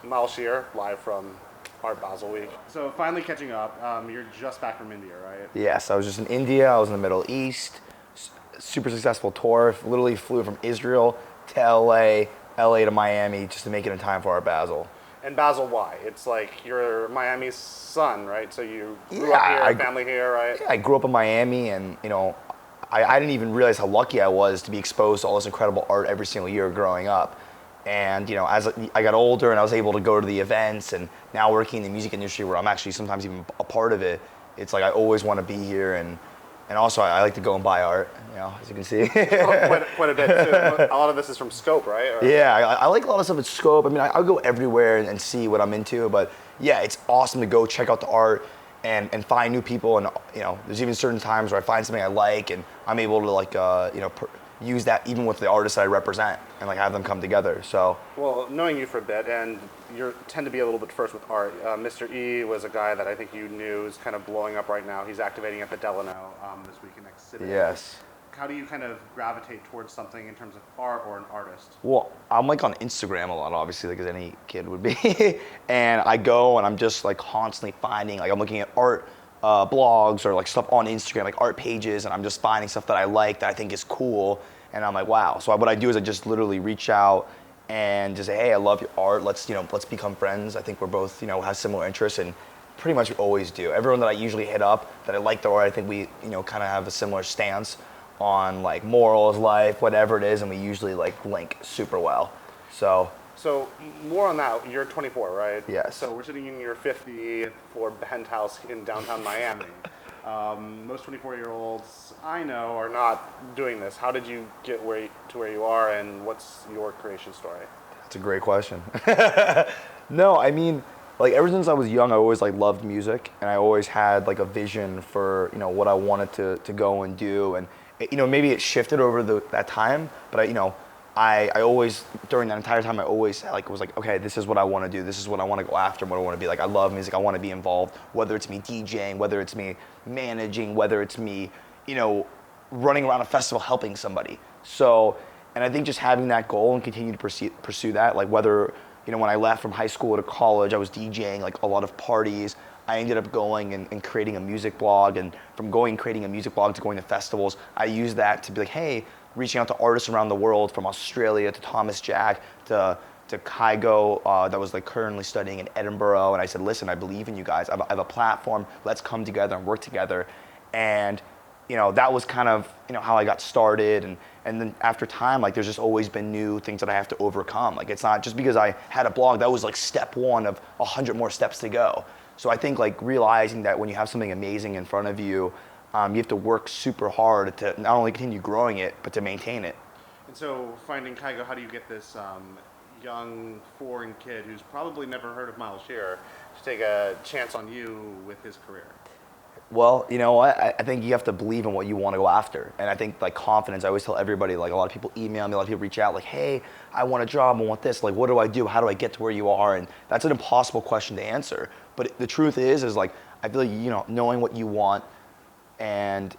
Myles Shear, live from Art Basel week. So finally catching up. You're just back from India, right? Yes, I was just in India. I was in the Middle East. Super successful tour. Literally flew from Israel to LA, LA to Miami just to make it in time for Art Basel. And Basel, why? It's like you're Miami's son, right? So you grew Yeah, up here, family here, right? I grew up in Miami, and I didn't even realize how lucky I was to be exposed to all this incredible art every single year growing up. And as I got older and I was able to go to the events, and now working in the music industry where I'm actually sometimes even a part of it, it's like I always want to be here. And also I like to go and buy art, as you can see. Quite a bit too. A lot of this is from Scope, right? Or... Yeah, I like a lot of stuff at Scope. I mean, I'll go everywhere and see what I'm into, but yeah, it's awesome to go check out the art and find new people. And there's even certain times where I find something I like and I'm able to use that even with the artists that I represent and have them come together. So. Well, knowing you for a bit, and you tend to be a little bit first with art. Mr. E was a guy that I think you knew is kind of blowing up right now. He's activating at the Delano this week in next city. Yes. How do you kind of gravitate towards something in terms of art or an artist? Well, I'm on Instagram a lot, obviously, as any kid would be. And I go and I'm just constantly finding, I'm looking at art blogs or stuff on Instagram, art pages, and I'm just finding stuff that I like that I think is cool. And I'm like, wow. So what I do is I just literally reach out and just say, hey, I love your art. Let's become friends. I think we're both, have similar interests, and pretty much we always do. Everyone that I usually hit up that I like their art, I think we, kind of have a similar stance on morals, life, whatever it is, and we usually link super well. So more on that. You're 24, right? Yes. So we're sitting in your 50 for penthouse in downtown Miami. Most 24-year-olds I know are not doing this. How did you get to where you are, and what's your creation story? That's a great question. No, I mean, ever since I was young, I always loved music, and I always had a vision for what I wanted to go and do, and maybe it shifted over that time, but I always, during that entire time, I always was okay, this is what I want to do. This is what I want to go after, what I want to be. I love music. I want to be involved, whether it's me DJing, whether it's me managing, whether it's me, running around a festival helping somebody. So, and I think just having that goal and continue to pursue that, whether, when I left from high school to college, I was DJing a lot of parties. I ended up going and creating a music blog, and from creating a music blog to going to festivals, I used that to be hey, reaching out to artists around the world, from Australia to Thomas Jack to Kygo, that was currently studying in Edinburgh, and I said, listen, I believe in you guys. I have a platform. Let's come together and work together. And that was kind of how I got started. And then after time, there's just always been new things that I have to overcome. It's not just because I had a blog. That was step one of 100 more steps to go. So I think realizing that when you have something amazing in front of you, you have to work super hard to not only continue growing it, but to maintain it. And so finding Kygo, how do you get this young foreign kid who's probably never heard of Myles Shear to take a chance on you with his career? Well, I think you have to believe in what you want to go after. And I think confidence, I always tell everybody, a lot of people email me, a lot of people reach out hey, I want a job, I want this, what do I do? How do I get to where you are? And that's an impossible question to answer. But the truth is I feel knowing what you want and,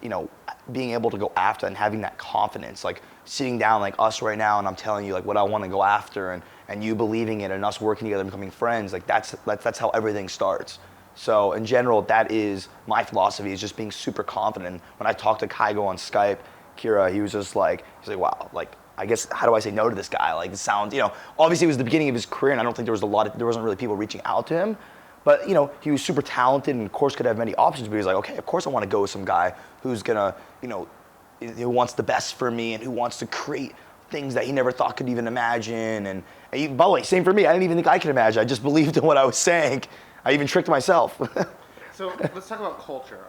being able to go after and having that confidence, sitting down us right now and I'm telling you what I want to go after and you believing it and us working together and becoming friends, that's how everything starts. So in general, that is my philosophy, is just being super confident. When I talked to Kygo on Skype, Kira, he was just he's like, wow, I guess, how do I say no to this guy? It sounds, obviously it was the beginning of his career and I don't think there wasn't really people reaching out to him. But, he was super talented and of course could have many options, but he was okay, of course I want to go with some guy who's gonna, who wants the best for me and who wants to create things that he never thought could even imagine. And by the way, same for me, I didn't even think I could imagine, I just believed in what I was saying. I even tricked myself. So let's talk about culture.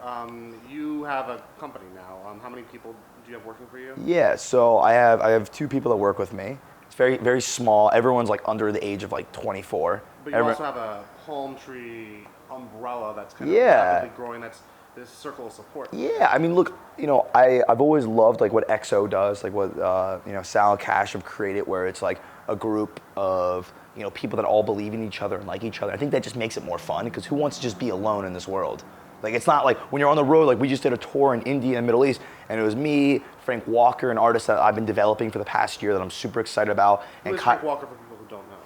You have a company now. How many people do you have working for you? Yeah, so I have 2 people that work with me. It's very, very small. Everyone's under the age of 24. But you also have a palm tree umbrella that's kind of rapidly growing. That's this circle of support. Yeah, I mean, look, I've always loved what EXO does, what Sal and Cash have created, where it's a group of people that all believe in each other and like each other. I think that just makes it more fun, because who wants to just be alone in this world? It's not when you're on the road, we just did a tour in India and Middle East, and it was me, Frank Walker, an artist that I've been developing for the past year that I'm super excited about. Who is Frank Walker, for people who don't know?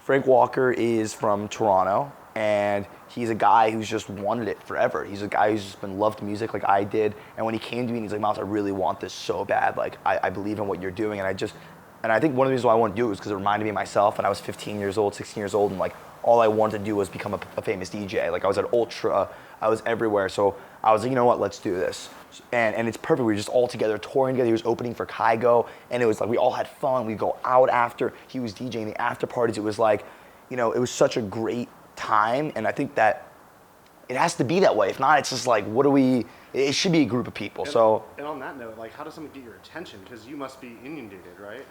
Frank Walker is from Toronto, and he's a guy who's just wanted it forever. He's a guy who's just been loved music like I did. And when he came to me, and he's like, Myles, I really want this so bad. Like, I believe in what you're doing. And I think one of the reasons why I wanted to do it was because it reminded me of myself. And I was 15 years old, 16 years old, and like all I wanted to do was become a famous DJ. Like I was at Ultra, I was everywhere. So I was like, you know what, let's do this. And it's perfect. We were just all together touring together. He was opening for Kygo, and it was like we all had fun. We'd go out after. He was DJing the after parties. It was like, it was such a great time. And I think that it has to be that way. If not, it's just like, it should be a group of people. And on that note, like, how does someone get your attention? Because you must be inundated, right?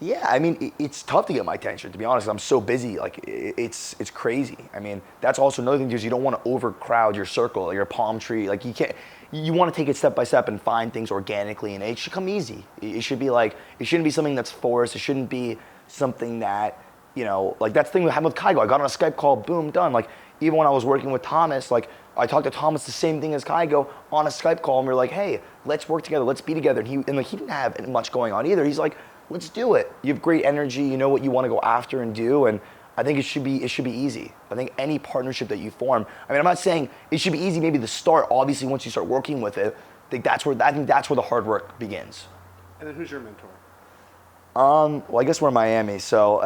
Yeah, I mean, it's tough to get my attention, to be honest. I'm so busy, like, it's crazy. I mean, that's also another thing, because you don't want to overcrowd your circle, like your palm tree. Like, you want to take it step by step and find things organically, and it should come easy. It should be like, it shouldn't be something that's forced. It shouldn't be something that, like that's the thing that happened with Kygo. I got on a Skype call, boom, done. Like, even when I was working with Thomas, like, I talked to Thomas the same thing as Kygo on a Skype call, and we were like, hey, let's work together, let's be together. And he didn't have much going on either. He's like, let's do it. You have great energy. You know what you want to go after and do, and I think it should be easy. I think any partnership that you form. I mean, I'm not saying it should be easy. Maybe the start. Obviously, once you start working with it, I think that's where the hard work begins. And then who's your mentor? Well, I guess we're in Miami, so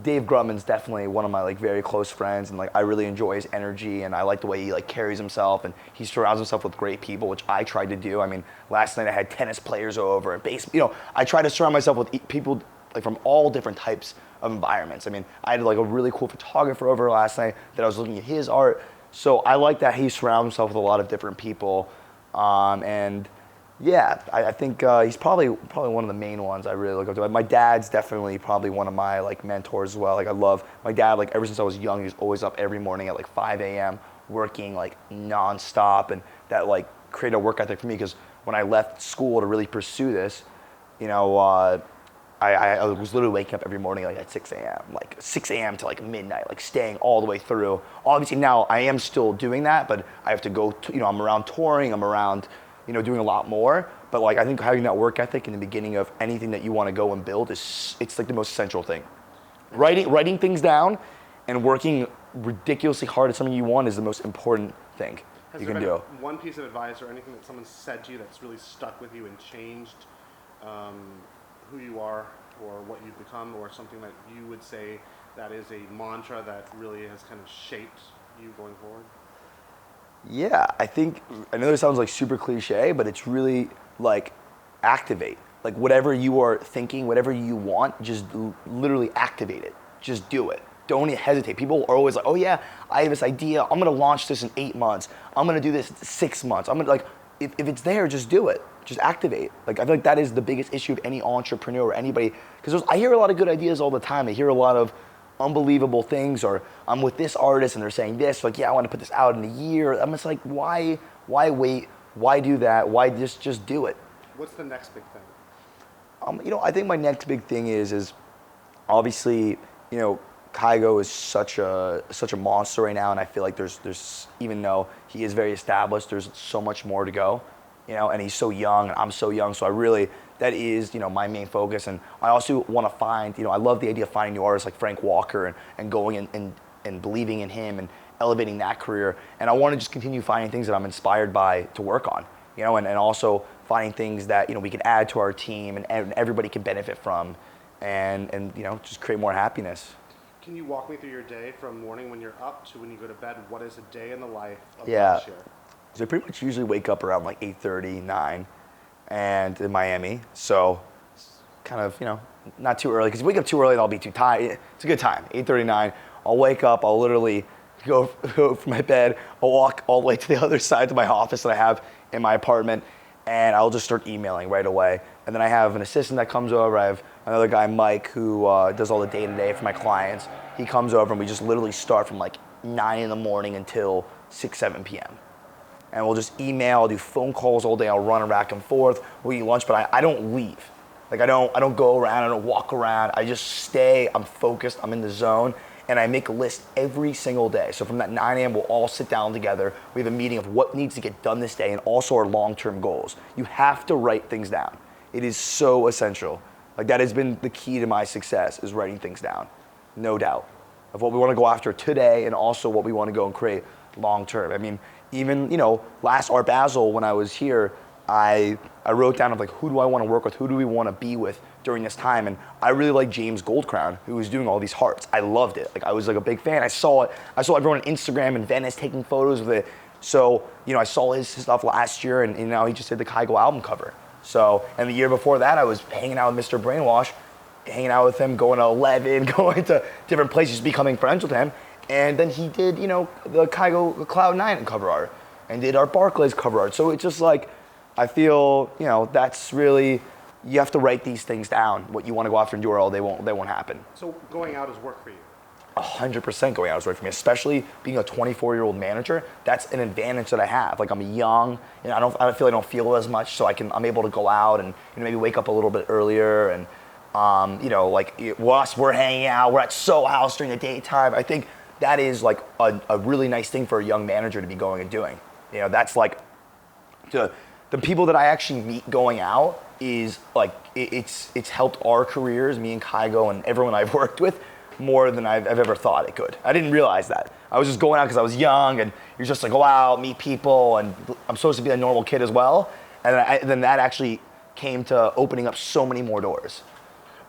Dave Grumman's definitely one of my like very close friends, and like I really enjoy his energy, and I like the way he like carries himself, and he surrounds himself with great people, which I tried to do. I mean, last night I had tennis players over, and I try to surround myself with people like from all different types of environments. I mean, I had like a really cool photographer over last night that I was looking at his art, so I like that he surrounds himself with a lot of different people, and yeah, I think he's probably one of the main ones I really look up to. My dad's definitely probably one of my like mentors as well. Like I love my dad. Like ever since I was young, he was always up every morning at like 5 a.m. working like nonstop, and that like created a work ethic for me. Because when I left school to really pursue this, I was literally waking up every morning like at 6 a.m. like 6 a.m. to like midnight, like staying all the way through. Obviously now I am still doing that, but I have to go. I'm around touring. I'm around. Doing a lot more, but like I think having that work ethic in the beginning of anything that you want to go and build it's like the most essential thing. Writing things down and working ridiculously hard at something you want is the most important thing you can do. One piece of advice or anything that someone said to you that's really stuck with you and changed who you are or what you've become, or something that you would say that is a mantra that really has kind of shaped you going forward? Yeah, I know this sounds like super cliche, but it's really like activate. Like whatever you are thinking, whatever you want, just literally activate it. Just do it. Don't hesitate. People are always like, oh yeah, I have this idea. I'm gonna launch this in 8 months. I'm gonna do this in 6 months. I'm gonna like, if it's there, just do it. Just activate. Like I feel like that is the biggest issue of any entrepreneur or anybody. Because I hear a lot of good ideas all the time. I hear a lot of unbelievable things, or I'm with this artist and they're saying this, like, yeah, I want to put this out in a year. I'm just like, why wait? Why do that? Why just do it? What's the next big thing? I think my next big thing is obviously, Kygo is such a monster right now, and I feel like there's even though he is very established, there's so much more to go, and he's so young and I'm so young, so that is, my main focus. And I also want to find, I love the idea of finding new artists like Frank Walker and going and believing in him and elevating that career. And I want to just continue finding things that I'm inspired by to work on, and also finding things that, we can add to our team and everybody can benefit from, and just create more happiness. Can you walk me through your day from morning when you're up to when you go to bed? What is a day in the life of Myles Shear? So I pretty much usually wake up around like 8:30, 9. And in Miami, so kind of, not too early, because if you wake up too early, I'll be too tired. It's a good time, 8:39. I'll wake up, I'll literally go from my bed, I'll walk all the way to the other side to my office that I have in my apartment, and I'll just start emailing right away. And then I have an assistant that comes over. I have another guy, Mike, who does all the day-to-day for my clients. He comes over, and we just literally start from like 9 in the morning until 6, 7 p.m. And we'll just email, I'll do phone calls all day, I'll run back and forth, we'll eat lunch, but I don't leave. Like I don't go around, I don't walk around, I just stay, I'm focused, I'm in the zone, and I make a list every single day. So from that 9 a.m., we'll all sit down together, we have a meeting of what needs to get done this day and also our long-term goals. You have to write things down. It is so essential. Like that has been the key to my success, is writing things down, no doubt. of what we want to go after today and also what we want to go and create long term. I mean, even, last Art Basel when I was here, I wrote down of like, who do I want to work with? Who do we want to be with during this time? And I really like James Goldcrown, who was doing all these hearts. I loved it. Like, I was like a big fan. I saw it. I saw everyone on Instagram in Venice taking photos with it. So, I saw his stuff last year, and now he just did the Kygo album cover. So, and the year before that, I was hanging out with Mr. Brainwash, hanging out with him, going to 11, going to different places, becoming friends with him. And then he did, the Kygo Cloud 9 cover art, and did Art Barclay's cover art. So it's just like, I feel, that's really, you have to write these things down. What you want to go after and do, or they won't happen. So going out is work for you? 100% going out is right for me, especially being a 24-year-old manager. That's an advantage that I have. Like, I'm young, and I feel I don't feel as much, so I'm able to go out and maybe wake up a little bit earlier, and we're hanging out, we're at Soho House during the daytime. I think that is like a really nice thing for a young manager to be going and doing. That's like the people that I actually meet going out is like it's helped our careers, me and Kygo and everyone I've worked with, more than I've ever thought it could. I didn't realize that. I was just going out because I was young, and you're just like, go out, meet people, and I'm supposed to be a normal kid as well. And then that actually came to opening up so many more doors.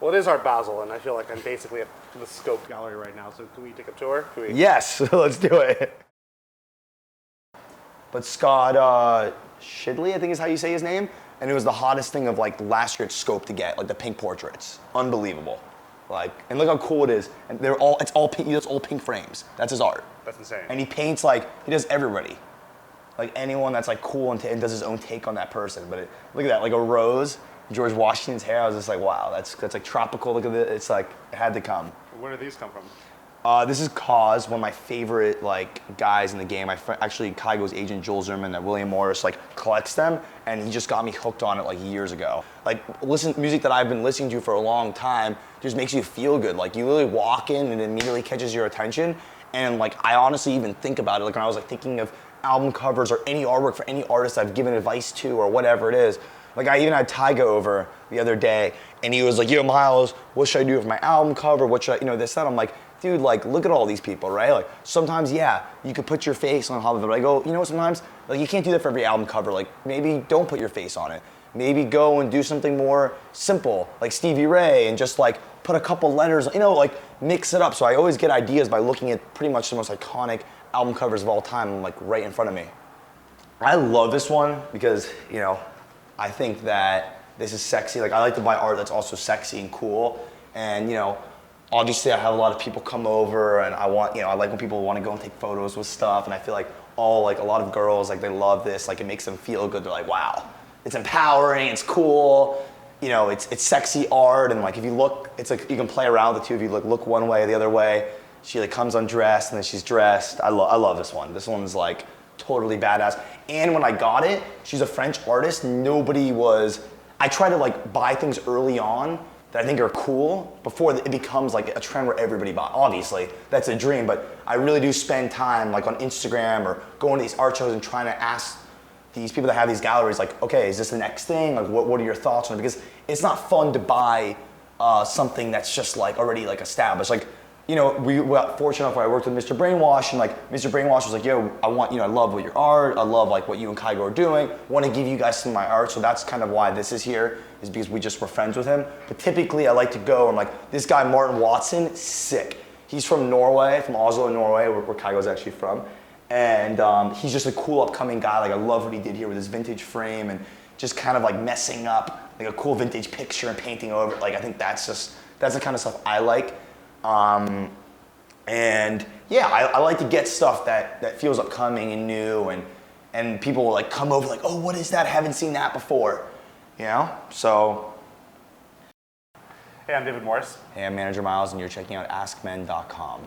Well, it is Art Basel, and I feel like I'm basically at the Scope Gallery right now, so can we take a tour? Yes, let's do it. But Scott Shidley, I think is how you say his name, and it was the hottest thing of like last year at Scope to get, like the pink portraits. Unbelievable. Like, and look how cool it is. And it's all pink, he does all pink frames. That's his art. That's insane. And he paints he does everybody. Like anyone that's like cool and does his own take on that person. But look at that, like a rose, George Washington's hair. I was just like, wow, that's like tropical. Look at it. It's like, it had to come. Where did these come from? This is Cause, one of my favorite guys in the game. Actually, Kygo's agent Joel Zimmerman at William Morris collects them, and he just got me hooked on it years ago. Music that I've been listening to for a long time just makes you feel good. You literally walk in and it immediately catches your attention. And I honestly even think about it. When I was thinking of album covers or any artwork for any artist I've given advice to or whatever it is. I even had Kygo over the other day, and he was like, yo, Myles, what should I do with my album cover? What should I, this, that. I'm like, dude, look at all these people, right? Sometimes, yeah, you could put your face on top of it. But I go, sometimes, you can't do that for every album cover. Maybe don't put your face on it. Maybe go and do something more simple, like Stevie Ray, and just put a couple letters, mix it up. So I always get ideas by looking at pretty much the most iconic album covers of all time, right in front of me. I love this one because, I think that this is sexy. I like to buy art that's also sexy and cool. And, obviously I have a lot of people come over, and I like when people want to go and take photos with stuff, and I feel like a lot of girls, they love this, it makes them feel good. They're like, wow, it's empowering, it's cool, it's sexy art, and if you look, it's you can play around with it too. If you look one way or the other way, she comes undressed, and then she's dressed. I love this one. This one's totally badass. And when I got it, she's a French artist. I try to buy things early on that I think are cool before it becomes a trend where everybody buys. Obviously, that's a dream, but I really do spend time on Instagram or going to these art shows and trying to ask these people that have these galleries, okay, is this the next thing? What are your thoughts on it? Because it's not fun to buy something that's just already established. We got fortunate enough where I worked with Mr. Brainwash, and Mr. Brainwash was like, yo, I love what your art, I love what you and Kygo are doing, want to give you guys some of my art. So that's kind of why this is here, is because we just were friends with him. But typically I like to go, and this guy Martin Watson, sick. He's from Norway, from Oslo, Norway, where Kygo's actually from. And he's just a cool upcoming guy. I love what he did here with his vintage frame, and just kind of messing up a cool vintage picture and painting over it. I think that's the kind of stuff I like. And yeah, I like to get stuff that feels upcoming and new, and people will come over oh, what is that? I haven't seen that before, So. Hey, I'm David Morris. Hey, I'm Manager Myles, and you're checking out AskMen.com.